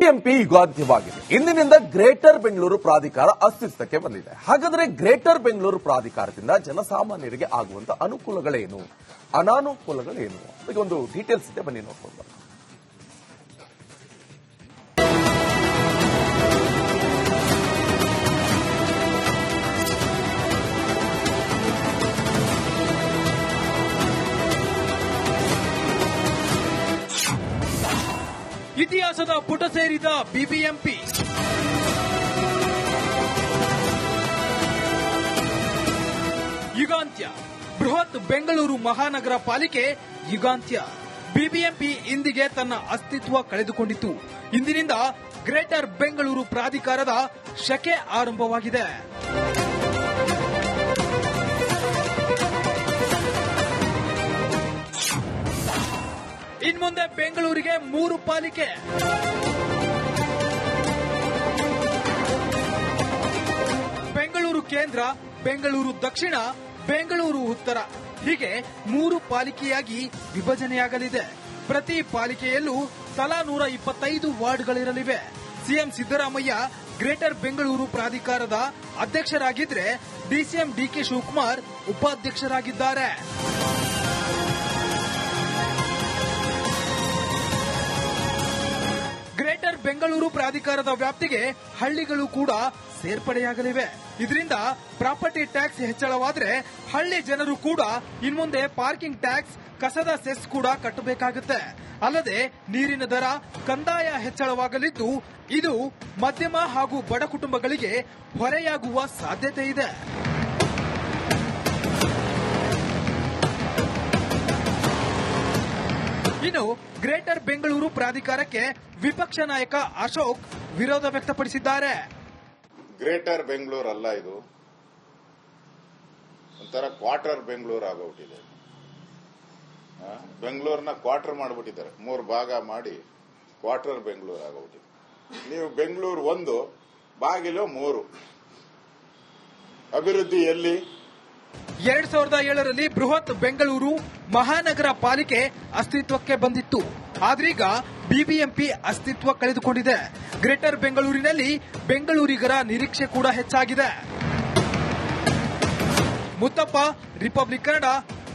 BBMP ಯುಗಾಂತ್ಯವಾಗಿದೆ. ಇಂದಿನಿಂದ greater Bengaluru ಪ್ರಾಧಿಕಾರ ಅಸ್ತಿತ್ವಕ್ಕೆ ಬಂದಿದೆ. ಹಾಗಾದ್ರೆ ಗ್ರೇಟರ್ ಬೆಂಗಳೂರು ಪ್ರಾಧಿಕಾರದಿಂದ ಜನಸಾಮಾನ್ಯರಿಗೆ ಆಗುವಂತ ಅನುಕೂಲಗಳೇನು, ಅನಾನುಕೂಲಗಳೇನು, ಅದಕ್ಕೆ ಒಂದು ಡೀಟೇಲ್ಸ್ ಇದೆ, ಬನ್ನಿ ನೋಡ್ಕೊಂಡು. ಇತಿಹಾಸದ ಪುಟ ಸೇರಿದ ಬಿಬಿಎಂಪಿ ಯುಗಾಂತ್ಯ. ಬೃಹತ್ ಬೆಂಗಳೂರು ಮಹಾನಗರ ಪಾಲಿಕೆ ಯುಗಾಂತ್ಯ. ಬಿಬಿಎಂಪಿ ಇಂದಿಗೆ ತನ್ನ ಅಸ್ತಿತ್ವ ಕಳೆದುಕೊಂಡಿತ್ತು. ಇಂದಿನಿಂದ ಗ್ರೇಟರ್ ಬೆಂಗಳೂರು ಪ್ರಾಧಿಕಾರದ ಶಕೆ ಆರಂಭವಾಗಿದೆ. ಇನ್ಮುಂದೆ ಬೆಂಗಳೂರಿಗೆ 3 ಪಾಲಿಕೆ. ಬೆಂಗಳೂರು ಕೇಂದ್ರ, ಬೆಂಗಳೂರು ದಕ್ಷಿಣ, ಬೆಂಗಳೂರು ಉತ್ತರ ಹೀಗೆ 3 ಪಾಲಿಕೆಯಾಗಿ ವಿಭಜನೆಯಾಗಲಿದೆ. ಪ್ರತಿ ಪಾಲಿಕೆಯಲ್ಲೂ ತಲಾ 125 ವಾರ್ಡ್ಗಳಿರಲಿವೆ. ಸಿಎಂ ಸಿದ್ದರಾಮಯ್ಯ ಗ್ರೇಟರ್ ಬೆಂಗಳೂರು ಪ್ರಾಧಿಕಾರದ ಅಧ್ಯಕ್ಷರಾಗಿದ್ರೆ ಡಿಸಿಎಂ ಡಿಕೆ ಶಿವಕುಮಾರ್ ಉಪಾಧ್ಯಕ್ಷರಾಗಿದ್ದಾರೆ. ಗ್ರೇಟರ್ ಬೆಂಗಳೂರು ಪ್ರಾಧಿಕಾರದ ವ್ಯಾಪ್ತಿಗೆ ಹಳ್ಳಿಗಳು ಕೂಡ ಸೇರ್ಪಡೆಯಾಗಲಿವೆ. ಇದರಿಂದ ಪ್ರಾಪರ್ಟಿ ಟ್ಯಾಕ್ಸ್ ಹೆಚ್ಚಳವಾದ್ರೆ ಹಳ್ಳಿ ಜನರು ಕೂಡ ಇನ್ಮುಂದೆ ಪಾರ್ಕಿಂಗ್ ಟ್ಯಾಕ್ಸ್, ಕಸದ ಸೆಸ್ ಕೂಡ ಕಟ್ಟಬೇಕಾಗುತ್ತೆ. ಅಲ್ಲದೆ ನೀರಿನ ದರ, ಕಂದಾಯ ಹೆಚ್ಚಳವಾಗಲಿದ್ದು ಇದು ಮಧ್ಯಮ ಹಾಗೂ ಬಡ ಕುಟುಂಬಗಳಿಗೆ ಹೊರೆಯಾಗುವ ಸಾಧ್ಯತೆ ಇದೆ. ಇನ್ನು ಗ್ರೇಟರ್ ಬೆಂಗಳೂರು ಪ್ರಾಧಿಕಾರಕ್ಕೆ ವಿಪಕ್ಷ ನಾಯಕ ಅಶೋಕ್ ವಿರೋಧ ವ್ಯಕ್ತಪಡಿಸಿದ್ದಾರೆ. ಗ್ರೇಟರ್ ಬೆಂಗಳೂರು ಅಲ್ಲ, ಇದು ಒಂಥರ ಕ್ವಾರ್ಟರ್ ಬೆಂಗಳೂರು ಆಗೋಗ್ಬಿಟ್ಟಿದೆ. ಬೆಂಗಳೂರನ್ನ ಕ್ವಾರ್ಟರ್ ಮಾಡಿಬಿಟ್ಟಿದ್ದಾರೆ, 3 ಭಾಗ ಮಾಡಿ ಕ್ವಾರ್ಟರ್ ಬೆಂಗಳೂರು ಆಗೋಗ್ಬಿಟ್ಟಿದೆ. ನೀವು ಬೆಂಗಳೂರು 1, ಬಾಗಿಲು 3. ಅಭಿವೃದ್ಧಿ ಎಲ್ಲಿ? 2007ರಲ್ಲಿ ಬೃಹತ್ ಬೆಂಗಳೂರು ಮಹಾನಗರ ಪಾಲಿಕೆ ಅಸ್ತಿತ್ವಕ್ಕೆ ಬಂದಿತ್ತು. ಆದ್ರೀಗ ಬಿಬಿಎಂಪಿ ಅಸ್ತಿತ್ವ ಕಳೆದುಕೊಂಡಿದೆ. ಗ್ರೇಟರ್ ಬೆಂಗಳೂರಿನಲ್ಲಿ ಬೆಂಗಳೂರಿಗರ ನಿರೀಕ್ಷೆ ಕೂಡ ಹೆಚ್ಚಾಗಿದೆ. ಮುತ್ತಪ್ಪ, ರಿಪಬ್ಲಿಕ್ ಕನ್ನಡ,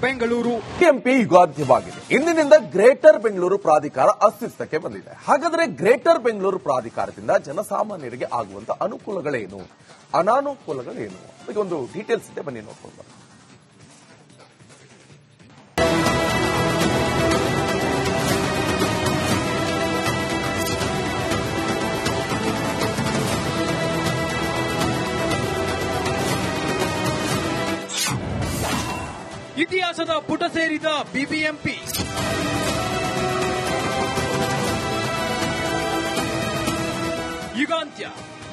ಬೆಂಗಳೂರು. ಬಿಬಿಎಂಪಿ ಯುಗಾಂತ್ಯವಾಗಿದೆ. ಇಂದಿನಿಂದ ಗ್ರೇಟರ್ ಬೆಂಗಳೂರು ಪ್ರಾಧಿಕಾರ ಅಸ್ತಿತ್ವಕ್ಕೆ ಬಂದಿದೆ. ಹಾಗಾದ್ರೆ ಗ್ರೇಟರ್ ಬೆಂಗಳೂರು ಪ್ರಾಧಿಕಾರದಿಂದ ಜನಸಾಮಾನ್ಯರಿಗೆ ಆಗುವಂತ ಅನುಕೂಲಗಳೇನು, ಅನಾನುಕೂಲಗಳೇನು, ಅದಕ್ಕೆ ಒಂದು ಡೀಟೇಲ್ಸ್ ಇದೆ, ಬನ್ನಿ ನೋಡ್ಕೊಂಡು. ಇತಿಹಾಸದ ಪುಟ ಸೇರಿದ ಬಿಬಿಎಂಪಿ ಯುಗಾಂತ್ಯ.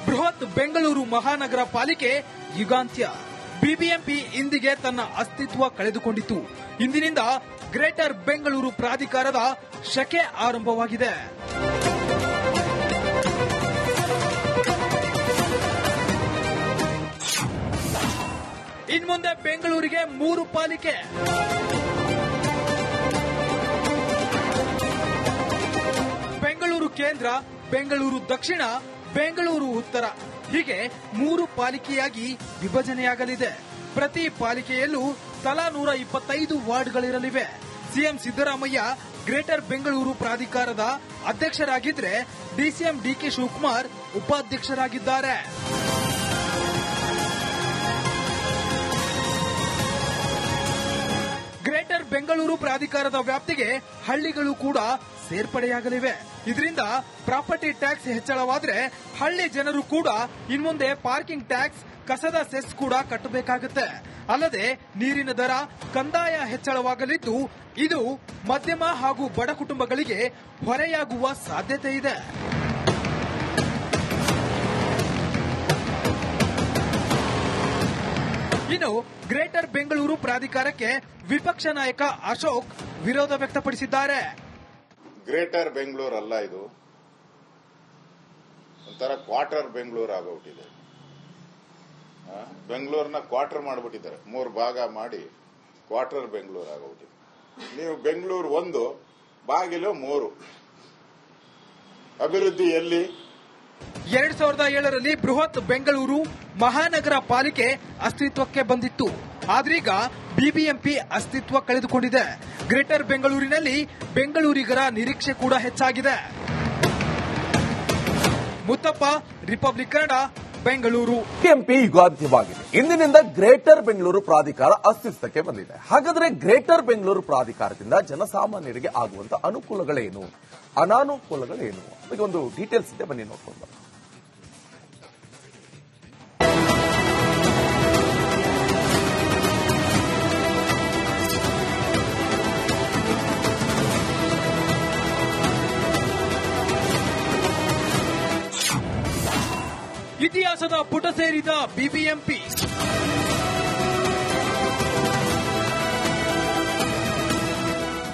ಬೃಹತ್ ಬೆಂಗಳೂರು ಮಹಾನಗರ ಪಾಲಿಕೆ ಯುಗಾಂತ್ಯ. ಬಿಬಿಎಂಪಿ ಇಂದಿಗೆ ತನ್ನ ಅಸ್ತಿತ್ವ ಕಳೆದುಕೊಂಡಿತ್ತು. ಇಂದಿನಿಂದ ಗ್ರೇಟರ್ ಬೆಂಗಳೂರು ಪ್ರಾಧಿಕಾರದ ಶಕೆ ಆರಂಭವಾಗಿದೆ. ಇನ್ಮುಂದೆ ಬೆಂಗಳೂರಿಗೆ 3 ಪಾಲಿಕೆ. ಬೆಂಗಳೂರು ಕೇಂದ್ರ, ಬೆಂಗಳೂರು ದಕ್ಷಿಣ, ಬೆಂಗಳೂರು ಉತ್ತರ ಹೀಗೆ 3 ಪಾಲಿಕೆಯಾಗಿ ವಿಭಜನೆಯಾಗಲಿದೆ. ಪ್ರತಿ ಪಾಲಿಕೆಯಲ್ಲೂ ತಲಾ 125 ವಾರ್ಡ್ಗಳಿರಲಿವೆ. ಸಿಎಂ ಸಿದ್ದರಾಮಯ್ಯ ಗ್ರೇಟರ್ ಬೆಂಗಳೂರು ಪ್ರಾಧಿಕಾರದ ಅಧ್ಯಕ್ಷರಾಗಿದ್ರೆ ಡಿಸಿಎಂ ಡಿಕೆ ಶಿವಕುಮಾರ್ ಉಪಾಧ್ಯಕ್ಷರಾಗಿದ್ದಾರೆ. ಗ್ರೇಟರ್ ಬೆಂಗಳೂರು ಪ್ರಾಧಿಕಾರದ ವ್ಯಾಪ್ತಿಗೆ ಹಳ್ಳಿಗಳು ಕೂಡ ಸೇರ್ಪಡೆಯಾಗಲಿವೆ. ಇದರಿಂದ ಪ್ರಾಪರ್ಟಿ ಟ್ಯಾಕ್ಸ್ ಹೆಚ್ಚಳವಾದ್ರೆ ಹಳ್ಳಿ ಜನರು ಕೂಡ ಇನ್ಮುಂದೆ ಪಾರ್ಕಿಂಗ್ ಟ್ಯಾಕ್ಸ್, ಕಸದ ಸೆಸ್ ಕೂಡ ಕಟ್ಟಬೇಕಾಗುತ್ತೆ. ಅಲ್ಲದೆ ನೀರಿನ ದರ, ಕಂದಾಯ ಹೆಚ್ಚಳವಾಗಲಿದ್ದು ಇದು ಮಧ್ಯಮ ಹಾಗೂ ಬಡ ಕುಟುಂಬಗಳಿಗೆ ಹೊರೆಯಾಗುವ ಸಾಧ್ಯತೆ ಇದೆ. ಇನ್ನು ಗ್ರೇಟರ್ ಬೆಂಗಳೂರು ಪ್ರಾಧಿಕಾರಕ್ಕೆ ವಿಪಕ್ಷ ನಾಯಕ ಅಶೋಕ್ ವಿರೋಧ ವ್ಯಕ್ತಪಡಿಸಿದ್ದಾರೆ. ಗ್ರೇಟರ್ ಬೆಂಗಳೂರು ಅಲ್ಲ, ಇದು ಒಂಥರ ಕ್ವಾರ್ಟರ್ ಬೆಂಗಳೂರು ಆಗೋಗ್ಬಿಟ್ಟಿದೆ. ಬೆಂಗಳೂರನ್ನ ಕ್ವಾರ್ಟರ್ ಮಾಡಿಬಿಟ್ಟಿದ್ದಾರೆ, 3 ಭಾಗ ಮಾಡಿ ಕ್ವಾರ್ಟರ್ ಬೆಂಗಳೂರು ಆಗೋಗ್ಬಿಟ್ಟಿದೆ. ನೀವು ಬೆಂಗಳೂರು 1, ಬಾಗಿಲು 3. ಅಭಿವೃದ್ಧಿ ಎಲ್ಲಿ? 2007ರಲ್ಲಿ ಬೃಹತ್ ಬೆಂಗಳೂರು ಮಹಾನಗರ ಪಾಲಿಕೆ ಅಸ್ತಿತ್ವಕ್ಕೆ ಬಂದಿತ್ತು. ಆದ್ರೀಗ ಬಿಬಿಎಂಪಿ ಅಸ್ತಿತ್ವ ಕಳೆದುಕೊಂಡಿದೆ. ಗ್ರೇಟರ್ ಬೆಂಗಳೂರಿನಲ್ಲಿ ಬೆಂಗಳೂರಿಗರ ನಿರೀಕ್ಷೆ ಕೂಡ ಹೆಚ್ಚಾಗಿದೆ. ಮುತ್ತಪ್ಪ, ರಿಪಬ್ಲಿಕ್ ಕನ್ನಡ, ಬೆಂಗಳೂರು. ಬಿಬಿಎಂಪಿ ಯುಗಾಂತ್ಯವಾಗಿದೆ. ಇಂದಿನಿಂದ ಗ್ರೇಟರ್ ಬೆಂಗಳೂರು ಪ್ರಾಧಿಕಾರ ಅಸ್ತಿತ್ವಕ್ಕೆ ಬಂದಿದೆ. ಹಾಗಾದ್ರೆ ಗ್ರೇಟರ್ ಬೆಂಗಳೂರು ಪ್ರಾಧಿಕಾರದಿಂದ ಜನಸಾಮಾನ್ಯರಿಗೆ ಆಗುವಂತ ಅನುಕೂಲಗಳೇನು, ಅನಾನುಕೂಲಗಳೇನು? ಈಗ ಒಂದು ಡೀಟೇಲ್ಸ್ ಇದೆ, ಬನ್ನಿ ನೋಡ್ಕೊಂಡು ಬರೋಣ. ಇತಿಹಾಸದ ಪುಟ ಸೇರಿದ ಬಿಬಿಎಂಪಿ.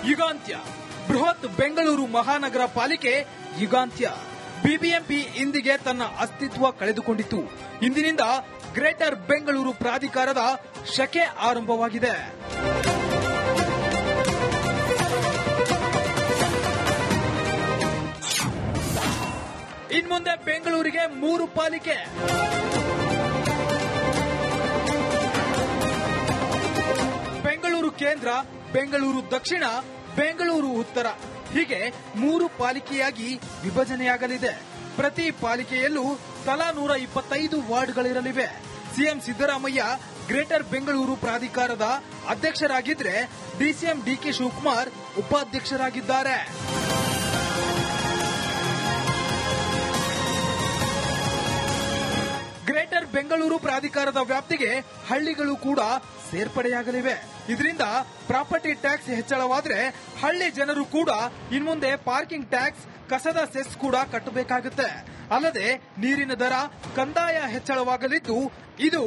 ಯುಗಾಂತ್ಯ. ಬೃಹತ್ ಬೆಂಗಳೂರು ಮಹಾನಗರ ಪಾಲಿಕೆ ಯುಗಾಂತ್ಯ. ಬಿಬಿಎಂಪಿ ಇಂದಿಗೆ ತನ್ನ ಅಸ್ತಿತ್ವ ಕಳೆದುಕೊಂಡಿತು. ಇಂದಿನಿಂದ ಗ್ರೇಟರ್ ಬೆಂಗಳೂರು ಪ್ರಾಧಿಕಾರದ ಶಕೆ ಆರಂಭವಾಗಿದೆ. ಇನ್ಮುಂದೆ ಬೆಂಗಳೂರಿಗೆ 3 ಪಾಲಿಕೆ. ಬೆಂಗಳೂರು ಕೇಂದ್ರ, ಬೆಂಗಳೂರು ದಕ್ಷಿಣ, ಬೆಂಗಳೂರು ಉತ್ತರ ಹೀಗೆ 3 ಪಾಲಿಕೆಯಾಗಿ ವಿಭಜನೆಯಾಗಲಿದೆ. ಪ್ರತಿ ಪಾಲಿಕೆಯಲ್ಲೂ ತಲಾ 125 ವಾರ್ಡ್ಗಳಿರಲಿವೆ. ಸಿಎಂ ಸಿದ್ದರಾಮಯ್ಯ ಗ್ರೇಟರ್ ಬೆಂಗಳೂರು ಪ್ರಾಧಿಕಾರದ ಅಧ್ಯಕ್ಷರಾಗಿದ್ರೆ ಡಿಸಿಎಂ ಡಿಕೆ ಶಿವಕುಮಾರ್ ಉಪಾಧ್ಯಕ್ಷರಾಗಿದ್ದಾರೆ. ಗ್ರೇಟರ್ ಬೆಂಗಳೂರು ಪ್ರಾಧಿಕಾರದ ವ್ಯಾಪ್ತಿಗೆ ಹಳ್ಳಿಗಳು ಕೂಡ ಸೇರ್ಪಡೆಯಾಗಲಿವೆ. ಇದರಿಂದ ಪ್ರಾಪರ್ಟಿ ಟ್ಯಾಕ್ಸ್ ಹೆಚ್ಚಳವಾದ್ರೆ ಹಳ್ಳಿ ಜನರು ಕೂಡ ಇನ್ಮುಂದೆ ಪಾರ್ಕಿಂಗ್ ಟ್ಯಾಕ್ಸ್, ಕಸದ ಸೆಸ್ ಕೂಡ ಕಟ್ಟಬೇಕಾಗುತ್ತೆ. ಅಲ್ಲದೆ ನೀರಿನ ದರ, ಕಂದಾಯ ಹೆಚ್ಚಳವಾಗಲಿದ್ದು ಇದು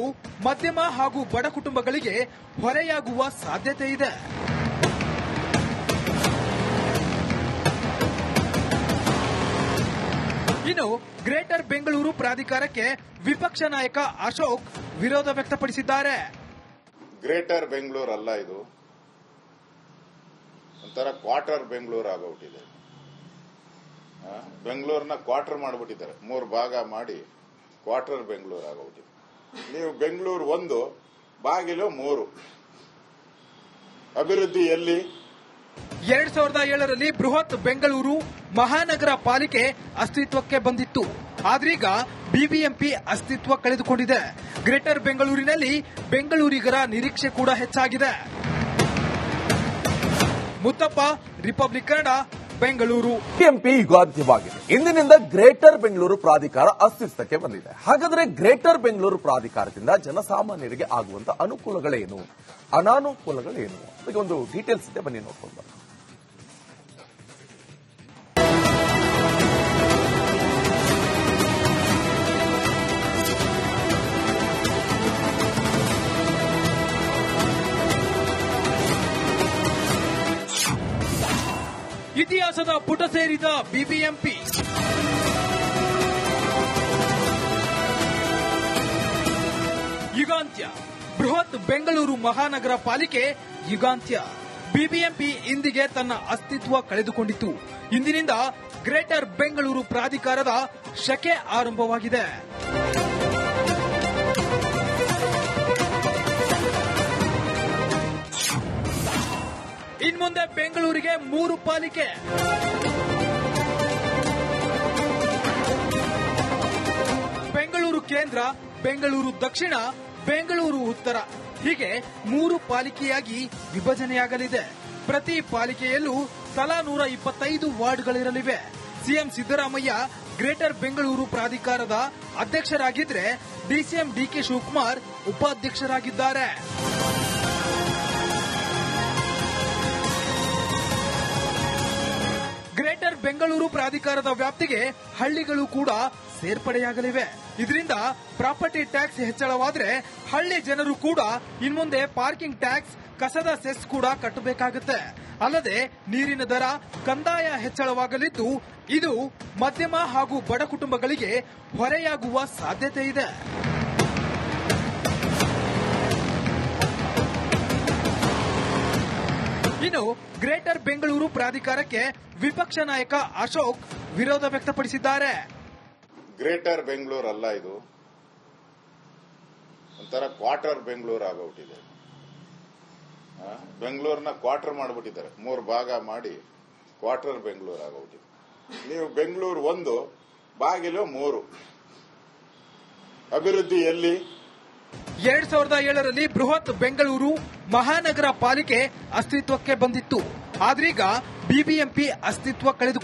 ಮಧ್ಯಮ ಹಾಗೂ ಬಡ ಕುಟುಂಬಗಳಿಗೆ ಹೊರೆಯಾಗುವ ಸಾಧ್ಯತೆ ಇದೆ. ಇನ್ನು ಗ್ರೇಟರ್ ಬೆಂಗಳೂರು ಪ್ರಾಧಿಕಾರಕ್ಕೆ ವಿಪಕ್ಷ ನಾಯಕ ಅಶೋಕ್ ವಿರೋಧ ವ್ಯಕ್ತಪಡಿಸಿದ್ದಾರೆ. ಗ್ರೇಟರ್ ಬೆಂಗಳೂರು ಅಲ್ಲ, ಇದು ಒಂಥರ ಕ್ವಾರ್ಟರ್ ಬೆಂಗಳೂರು ಆಗೋಗ್ಬಿಟ್ಟಿದೆ. ಬೆಂಗಳೂರನ್ನ ಕ್ವಾರ್ಟರ್ ಮಾಡಿಬಿಟ್ಟಿದ್ದಾರೆ, 3 ಭಾಗ ಮಾಡಿ ಕ್ವಾರ್ಟರ್ ಬೆಂಗಳೂರು ಆಗೋಗ್ಬಿಟ್ಟಿದೆ. ನೀವು ಬೆಂಗಳೂರು 1, ಬಾಗಿಲು 3. ಅಭಿವೃದ್ಧಿ ಎಲ್ಲಿ? 2007ರಲ್ಲಿ ಬೃಹತ್ ಬೆಂಗಳೂರು ಮಹಾನಗರ ಪಾಲಿಕೆ ಅಸ್ತಿತ್ವಕ್ಕೆ ಬಂದಿತ್ತು. ಆದ್ರೀಗ ಬಿಬಿಎಂಪಿ ಅಸ್ತಿತ್ವ ಕಳೆದುಕೊಂಡಿದೆ. ಗ್ರೇಟರ್ ಬೆಂಗಳೂರಿನಲ್ಲಿ ಬೆಂಗಳೂರಿಗರ ನಿರೀಕ್ಷೆ ಕೂಡ ಹೆಚ್ಚಾಗಿದೆ. ಮುತ್ತಪ್ಪ, ರಿಪಬ್ಲಿಕ್ ಕನ್ನಡ, ಬೆಂಗಳೂರು. ಬಿಬಿಎಂಪಿ ಯುಗಾಂತ್ಯವಾಗಿದೆ. ಇಂದಿನಿಂದ ಗ್ರೇಟರ್ ಬೆಂಗಳೂರು ಪ್ರಾಧಿಕಾರ ಅಸ್ತಿತ್ವಕ್ಕೆ ಬಂದಿದೆ. ಹಾಗಾದ್ರೆ ಗ್ರೇಟರ್ ಬೆಂಗಳೂರು ಪ್ರಾಧಿಕಾರದಿಂದ ಜನಸಾಮಾನ್ಯರಿಗೆ ಆಗುವಂತ ಅನುಕೂಲಗಳೇನು, ಅನಾನುಕೂಲಗಳೇನು? ಈಗ ಒಂದು ಡೀಟೇಲ್ಸ್ ಇದೆ, ಬನ್ನಿ ನೋಡ್ಕೊಂಡು ಬರೋಣ. ಇತಿಹಾಸದ ಪುಟ ಸೇರಿದ ಬಿಬಿಎಂಪಿ. ಯುಗಾಂತ್ಯ. ಬೃಹತ್ ಬೆಂಗಳೂರು ಮಹಾನಗರ ಪಾಲಿಕೆ ಯುಗಾಂತ್ಯ. ಬಿಬಿಎಂಪಿ ಇಂದಿಗೆ ತನ್ನ ಅಸ್ತಿತ್ವ ಕಳೆದುಕೊಂಡಿತು. ಇಂದಿನಿಂದ ಗ್ರೇಟರ್ ಬೆಂಗಳೂರು ಪ್ರಾಧಿಕಾರದ ಶಕೆ ಆರಂಭವಾಗಿದೆ. ಇನ್ಮುಂದೆ ಬೆಂಗಳೂರಿಗೆ 3 ಪಾಲಿಕೆ. ಬೆಂಗಳೂರು ಕೇಂದ್ರ, ಬೆಂಗಳೂರು ದಕ್ಷಿಣ, ಬೆಂಗಳೂರು ಉತ್ತರ ಹೀಗೆ 3 ಪಾಲಿಕೆಯಾಗಿ ವಿಭಜನೆಯಾಗಲಿದೆ. ಪ್ರತಿ ಪಾಲಿಕೆಯಲ್ಲೂ ತಲಾ 125 ವಾರ್ಡ್ಗಳಿರಲಿವೆ. ಸಿಎಂ ಸಿದ್ದರಾಮಯ್ಯ ಗ್ರೇಟರ್ ಬೆಂಗಳೂರು ಪ್ರಾಧಿಕಾರದ ಅಧ್ಯಕ್ಷರಾಗಿದ್ರೆ ಡಿಸಿಎಂ ಡಿಕೆ ಶಿವಕುಮಾರ್ ಉಪಾಧ್ಯಕ್ಷರಾಗಿದ್ದಾರೆ. ಗ್ರೇಟರ್ ಬೆಂಗಳೂರು ಪ್ರಾಧಿಕಾರದ ವ್ಯಾಪ್ತಿಗೆ ಹಳ್ಳಿಗಳು ಕೂಡ ಸೇರ್ಪಡೆಯಾಗಲಿವೆ. ಇದರಿಂದ ಪ್ರಾಪರ್ಟಿ ಟ್ಯಾಕ್ಸ್ ಹೆಚ್ಚಳವಾದ್ರೆ ಹಳ್ಳಿ ಜನರು ಕೂಡ ಇನ್ಮುಂದೆ ಪಾರ್ಕಿಂಗ್ ಟ್ಯಾಕ್ಸ್, ಕಸದ ಸೆಸ್ ಕೂಡ ಕಟ್ಟಬೇಕಾಗುತ್ತೆ. ಅಲ್ಲದೆ ನೀರಿನ ದರ, ಕಂದಾಯ ಹೆಚ್ಚಳವಾಗಲಿದ್ದು ಇದು ಮಧ್ಯಮ ಹಾಗೂ ಬಡ ಕುಟುಂಬಗಳಿಗೆ ಹೊರೆಯಾಗುವ ಸಾಧ್ಯತೆ ಇದೆ. ಇನ್ನು ಗ್ರೇಟರ್ ಬೆಂಗಳೂರು ಪ್ರಾಧಿಕಾರಕ್ಕೆ ವಿಪಕ್ಷ ನಾಯಕ ಅಶೋಕ್ ವಿರೋಧ ವ್ಯಕ್ತಪಡಿಸಿದ್ದಾರೆ. ಗ್ರೇಟರ್ ಬೆಂಗಳೂರು ಅಲ್ಲ, ಇದು ಒಂಥರ ಕ್ವಾರ್ಟರ್ ಬೆಂಗಳೂರು ಆಗೋಗ್ಬಿಟ್ಟಿದೆ. ಬೆಂಗಳೂರನ್ನ ಕ್ವಾರ್ಟರ್ ಮಾಡಿಬಿಟ್ಟಿದ್ದಾರೆ, 3 ಭಾಗ ಮಾಡಿ ಕ್ವಾರ್ಟರ್ ಬೆಂಗಳೂರು ಆಗೋಗ್ಬಿಟ್ಟಿದೆ. ನೀವು ಬೆಂಗಳೂರು 1 ಬಾಗಿಲು 3 ಅಭಿವೃದ್ಧಿ ಎಲ್ಲಿ? 2007ರಲ್ಲಿ ಬೃಹತ್ ಬೆಂಗಳೂರು ಮಹಾನಗರ ಪಾಲಿಕೆ ಅಸ್ತಿತ್ವಕ್ಕೆ ಬಂದಿತ್ತು. ಆದ್ರೀಗ ಬಿಬಿಎಂಪಿ ಅಸ್ತಿತ್ವ ಕಳೆದುಕೊಂಡಿದೆ.